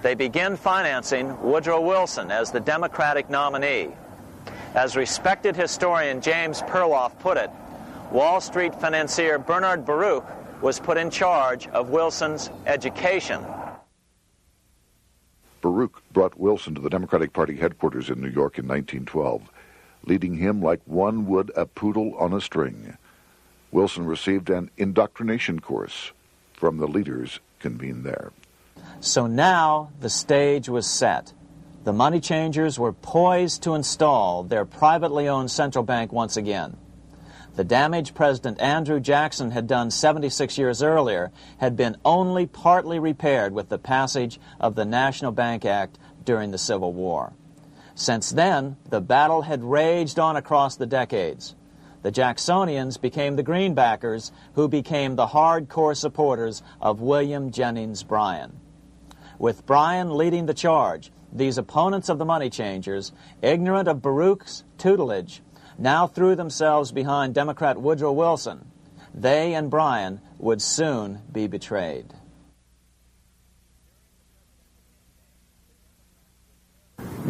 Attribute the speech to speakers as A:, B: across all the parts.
A: they begin financing Woodrow Wilson as the Democratic nominee. As respected historian James Perloff put it, Wall Street financier Bernard Baruch was put in charge of Wilson's education.
B: Baruch brought Wilson to the Democratic Party headquarters in New York in 1912, leading him like one would a poodle on a string. Wilson received an indoctrination course from the leaders convened there.
A: So now the stage was set. The money changers were poised to install their privately owned central bank once again. The damage President Andrew Jackson had done 76 years earlier had been only partly repaired with the passage of the National Bank Act during the Civil War. Since then, the battle had raged on across the decades. The Jacksonians became the Greenbackers, who became the hardcore supporters of William Jennings Bryan. With Bryan leading the charge, these opponents of the money changers, ignorant of Baruch's tutelage, now threw themselves behind Democrat Woodrow Wilson. They and Bryan would soon be betrayed.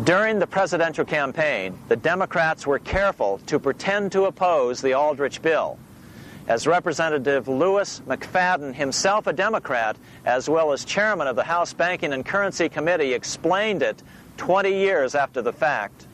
A: During the presidential campaign, the Democrats were careful to pretend to oppose the Aldrich bill. As Representative Lewis McFadden, himself a Democrat, as well as chairman of the House Banking and Currency Committee, explained it 20 years after the fact.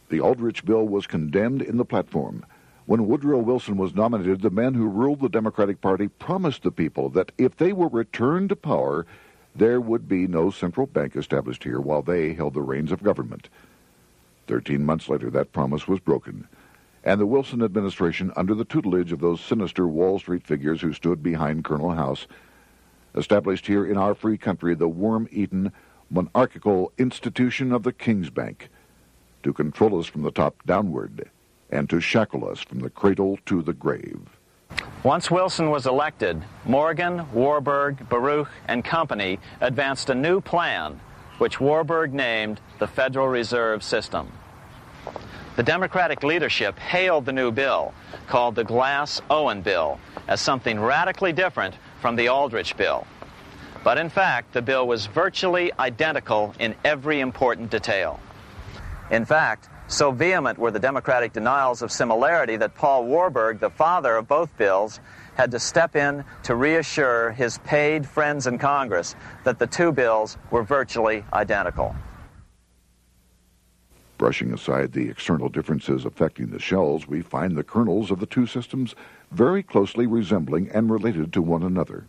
B: The Aldrich bill was condemned in the platform. When Woodrow Wilson was nominated, the men who ruled the Democratic Party promised the people that if they were returned to power, there would be no central bank established here while they held the reins of government. 13 months later, that promise was broken, and the Wilson administration, under the tutelage of those sinister Wall Street figures who stood behind Colonel House, established here in our free country the worm-eaten, monarchical institution of the King's Bank, to control us from the top downward and to shackle us from the cradle to the grave.
A: Once Wilson was elected, Morgan, Warburg, Baruch, and company advanced a new plan, which Warburg named the Federal Reserve System. The Democratic leadership hailed the new bill, called the Glass-Owen Bill, as something radically different from the Aldrich bill. But in fact, the bill was virtually identical in every important detail. In fact, so vehement were the Democratic denials of similarity that Paul Warburg, the father of both bills, had to step in to reassure his paid friends in Congress that the two bills were virtually identical.
B: Brushing aside the external differences affecting the shells, we find the kernels of the two systems very closely resembling and related to one another.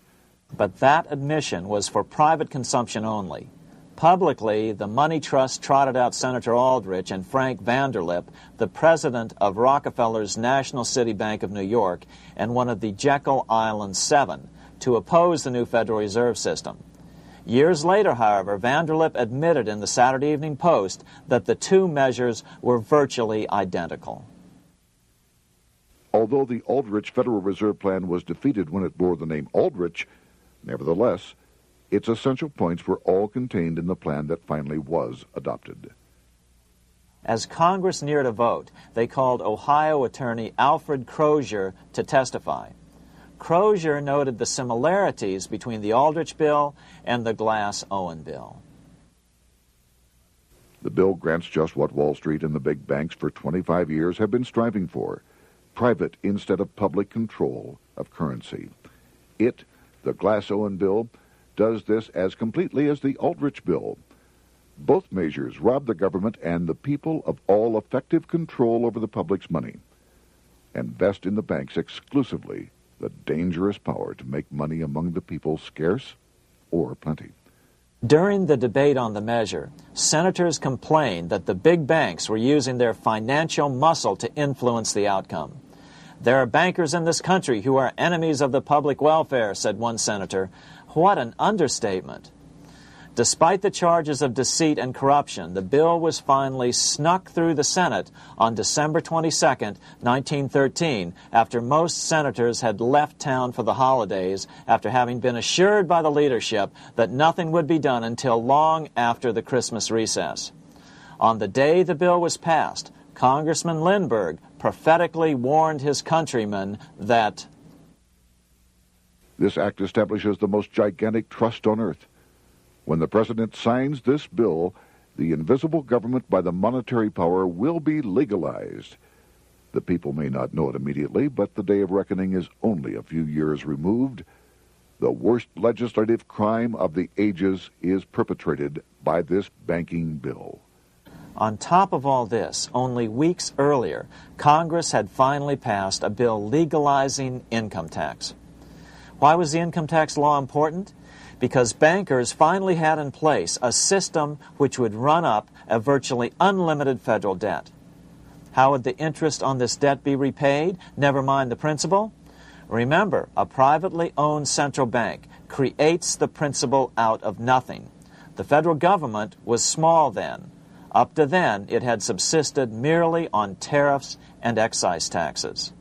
A: But that admission was for private consumption only. Publicly, the money trust trotted out Senator Aldrich and Frank Vanderlip, the president of Rockefeller's National City Bank of New York and one of the Jekyll Island Seven, to oppose the new Federal Reserve System. Years later, however, Vanderlip admitted in the Saturday Evening Post that the two measures were virtually identical.
B: Although the Aldrich Federal Reserve Plan was defeated when it bore the name Aldrich, nevertheless, its essential points were all contained in the plan that finally was adopted.
A: As Congress neared a vote, they called Ohio attorney Alfred Crozier to testify. Crozier noted the similarities between the Aldrich bill and the Glass-Owen bill.
B: The bill grants just what Wall Street and the big banks for 25 years have been striving for: private instead of public control of currency. It, the Glass-Owen bill, does this as completely as the Aldrich bill. Both measures rob the government and the people of all effective control over the public's money, and vest in the banks exclusively the dangerous power to make money among the people scarce or plenty.
A: During the debate on the measure, senators complained that the big banks were using their financial muscle to influence the outcome. "There are bankers in this country who are enemies of the public welfare," said one senator. What an understatement. Despite the charges of deceit and corruption, the bill was finally snuck through the Senate on December 22, 1913, after most senators had left town for the holidays, after having been assured by the leadership that nothing would be done until long after the Christmas recess. On the day the bill was passed, Congressman Lindbergh prophetically warned his countrymen that
B: this act establishes the most gigantic trust on earth, When the President signs this bill, the invisible government by the monetary power will be legalized. The people may not know it immediately, but the day of reckoning is only a few years removed. The worst legislative crime of the ages is perpetrated by this banking bill.
A: On top of all this, only weeks earlier, Congress had finally passed a bill legalizing income tax. Why was the income tax law important? Because bankers finally had in place a system which would run up a virtually unlimited federal debt. How would the interest on this debt be repaid? Never mind the principal. Remember, a privately owned central bank creates the principal out of nothing. The federal government was small then. Up to then, it had subsisted merely on tariffs and excise taxes.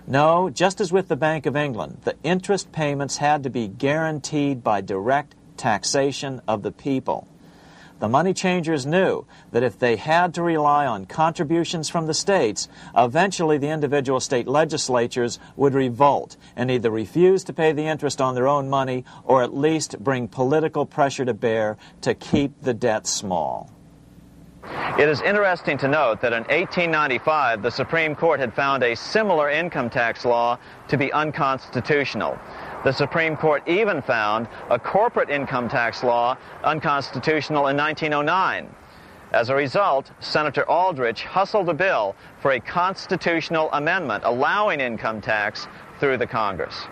A: No, just as with the Bank of England, the interest payments had to be guaranteed by direct taxation of the people. The money changers knew that if they had to rely on contributions from the states, eventually the individual state legislatures would revolt and either refuse to pay the interest on their own money or at least bring political pressure to bear to keep the debt small. It is interesting to note that in 1895, the Supreme Court had found a similar income tax law to be unconstitutional. The Supreme Court even found a corporate income tax law unconstitutional in 1909. As a result, Senator Aldrich hustled a bill for a constitutional amendment allowing income tax through the Congress.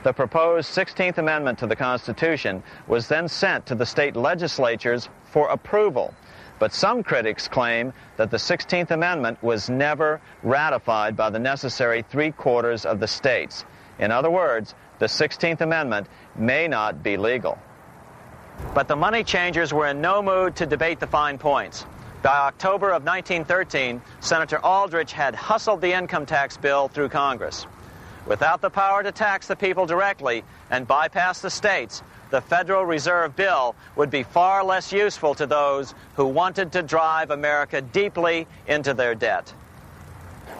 A: The proposed 16th Amendment to the Constitution was then sent to the state legislatures for approval. But some critics claim that the 16th Amendment was never ratified by the necessary 3/4 of the states. In other words, the 16th Amendment may not be legal. But the money changers were in no mood to debate the fine points. By October of 1913, Senator Aldrich had hustled the income tax bill through Congress. Without the power to tax the people directly and bypass the states, the Federal Reserve Bill would be far less useful to those who wanted to drive America deeply into their debt.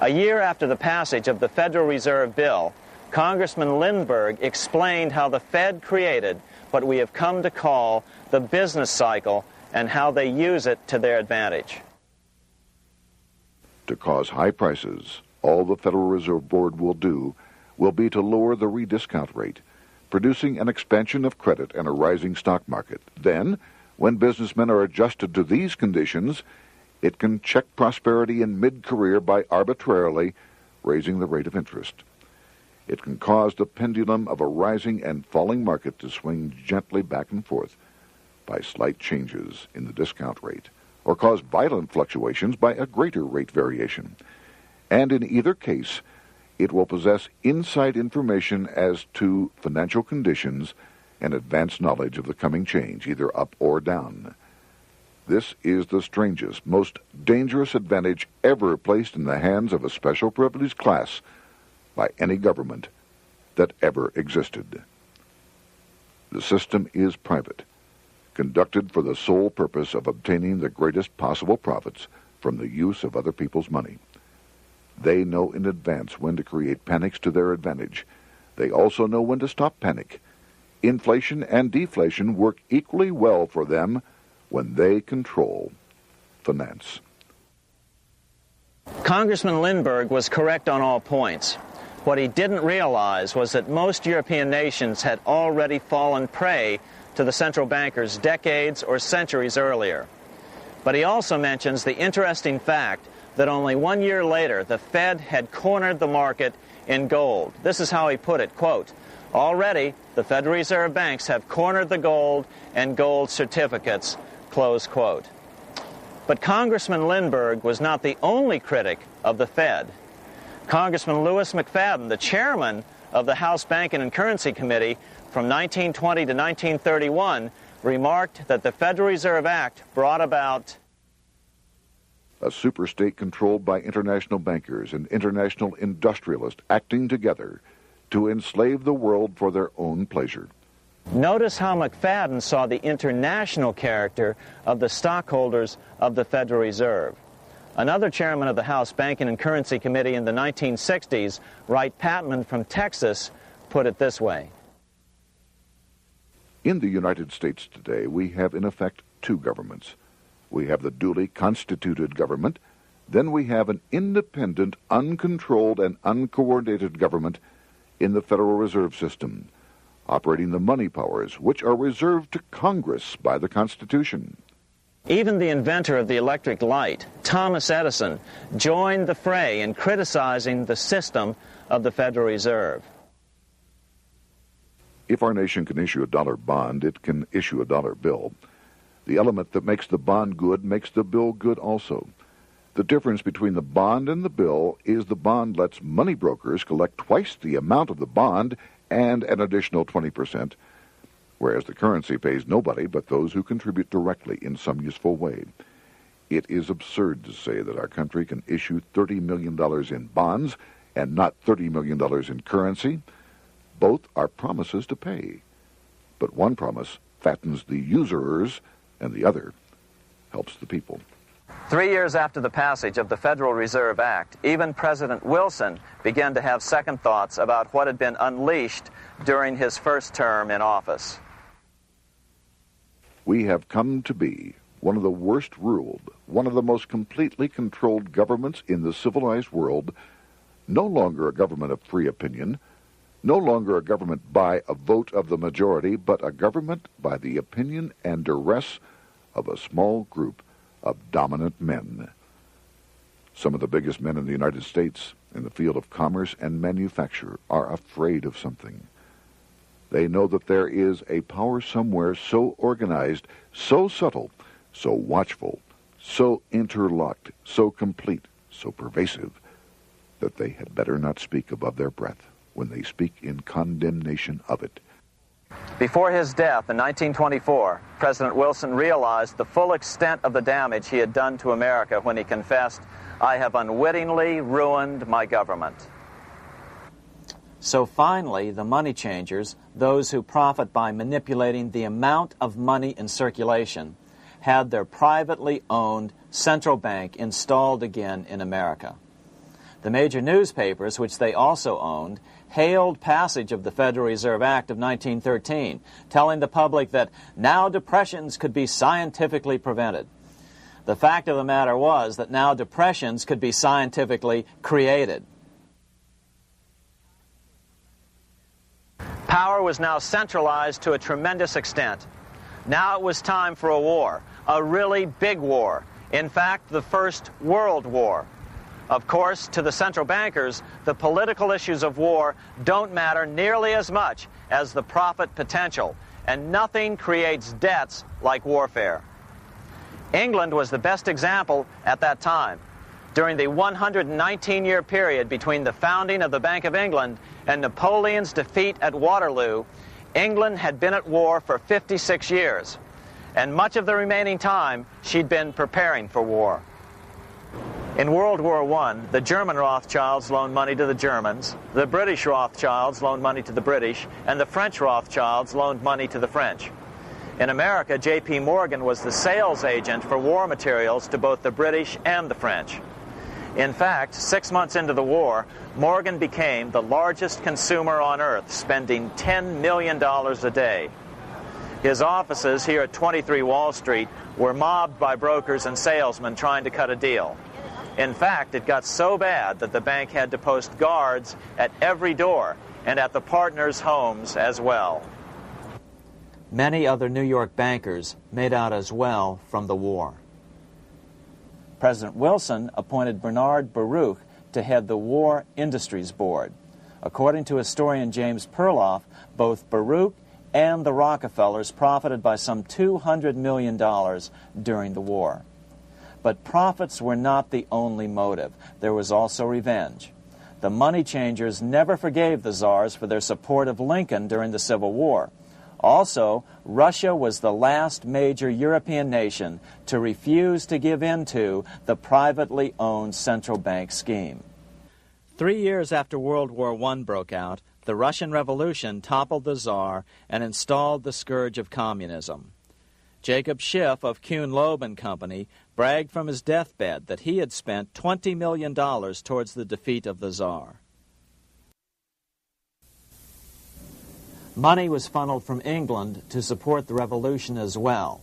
A: A year after the passage of the Federal Reserve Bill, Congressman Lindbergh explained how the Fed created what we have come to call the business cycle and how they use it to their advantage.
B: To cause high prices, all the Federal Reserve Board will do will be to lower the rediscount rate, producing an expansion of credit and a rising stock market. Then, when businessmen are adjusted to these conditions, it can check prosperity in mid-career by arbitrarily raising the rate of interest. It can cause the pendulum of a rising and falling market to swing gently back and forth by slight changes in the discount rate, or cause violent fluctuations by a greater rate variation. And in either case, it will possess inside information as to financial conditions and advanced knowledge of the coming change, either up or down. This is the strangest, most dangerous advantage ever placed in the hands of a special privileged class by any government that ever existed. The system is private, conducted for the sole purpose of obtaining the greatest possible profits from the use of other people's money. They know in advance when to create panics to their advantage. They also know when to stop panic. Inflation and deflation work equally well for them when they control finance.
A: Congressman Lindbergh was correct on all points. What he didn't realize was that most European nations had already fallen prey to the central bankers decades or centuries earlier. But he also mentions the interesting fact that only 1 year later, the Fed had cornered the market in gold. This is how he put it, quote, "Already, the Federal Reserve banks have cornered the gold and gold certificates," close quote. But Congressman Lindbergh was not the only critic of the Fed. Congressman Lewis McFadden, the chairman of the House Banking and Currency Committee from 1920 to 1931, remarked that the Federal Reserve Act brought about
B: a superstate controlled by international bankers and international industrialists acting together to enslave the world for their own pleasure.
A: Notice how McFadden saw the international character of the stockholders of the Federal Reserve. Another chairman of the House Banking and Currency Committee in the 1960s, Wright Patman from Texas, put it this way.
B: In the United States today, we have in effect two governments. We have the duly constituted government, then we have an independent, uncontrolled, and uncoordinated government in the Federal Reserve System, operating the money powers which are reserved to Congress by the Constitution.
A: Even the inventor of the electric light, Thomas Edison, joined the fray in criticizing the system of the Federal Reserve.
B: If our nation can issue a dollar bond, it can issue a dollar bill. The element that makes the bond good makes the bill good also. The difference between the bond and the bill is the bond lets money brokers collect twice the amount of the bond and an additional 20%, whereas the currency pays nobody but those who contribute directly in some useful way. It is absurd to say that our country can issue $30 million in bonds and not $30 million in currency. Both are promises to pay. But one promise fattens the usurers, and the other helps the people.
A: 3 years after the passage of the Federal Reserve Act, even President Wilson began to have second thoughts about what had been unleashed during his first term in office.
B: We have come to be one of the worst ruled, one of the most completely controlled governments in the civilized world, no longer a government of free opinion, no longer a government by a vote of the majority, but a government by the opinion and duress of a small group of dominant men. Some of the biggest men in the United States in the field of commerce and manufacture are afraid of something. They know that there is a power somewhere so organized, so subtle, so watchful, so interlocked, so complete, so pervasive, that they had better not speak above their breath when they speak in condemnation of it.
A: Before his death in 1924, President Wilson realized the full extent of the damage he had done to America when he confessed, "I have unwittingly ruined my government." So finally, the money changers, those who profit by manipulating the amount of money in circulation, had their privately owned central bank installed again in America. The major newspapers, which they also owned, hailed passage of the Federal Reserve Act of 1913, telling the public that now depressions could be scientifically prevented. The fact of the matter was that now depressions could be scientifically created. Power was now centralized to a tremendous extent. Now it was time for a war, a really big war. In fact, the First World War. Of course, to the central bankers, the political issues of war don't matter nearly as much as the profit potential, and nothing creates debts like warfare. England was the best example at that time. During the 119-year period between the founding of the Bank of England and Napoleon's defeat at Waterloo, England had been at war for 56 years, and much of the remaining time she'd been preparing for war. In World War I, the German Rothschilds loaned money to the Germans, the British Rothschilds loaned money to the British, and the French Rothschilds loaned money to the French. In America, J.P.morgan was the sales agent for war materials to both the British and the French. In fact, 6 months into the war, Morgan became the largest consumer on earth, spending $10 million a day. His offices here at 23 Wall Street were mobbed by brokers and salesmen trying to cut a deal. In fact, it got so bad that the bank had to post guards at every door and at the partners' homes as well. Many other New York bankers made out as well from the war. President Wilson appointed Bernard Baruch to head the War Industries Board. According to historian James Perloff, both Baruch and the Rockefellers profited by some $200 million during the war. But profits were not the only motive. There was also revenge. The money changers never forgave the czars for their support of Lincoln during the Civil War. Also, Russia was the last major European nation to refuse to give in to the privately owned central bank scheme. 3 years after World War I broke out, the Russian Revolution toppled the Tsar and installed the scourge of communism. Jacob Schiff of Kuhn Loeb and Company bragged from his deathbed that he had spent $20 million towards the defeat of the Tsar. Money was funneled from England to support the revolution as well.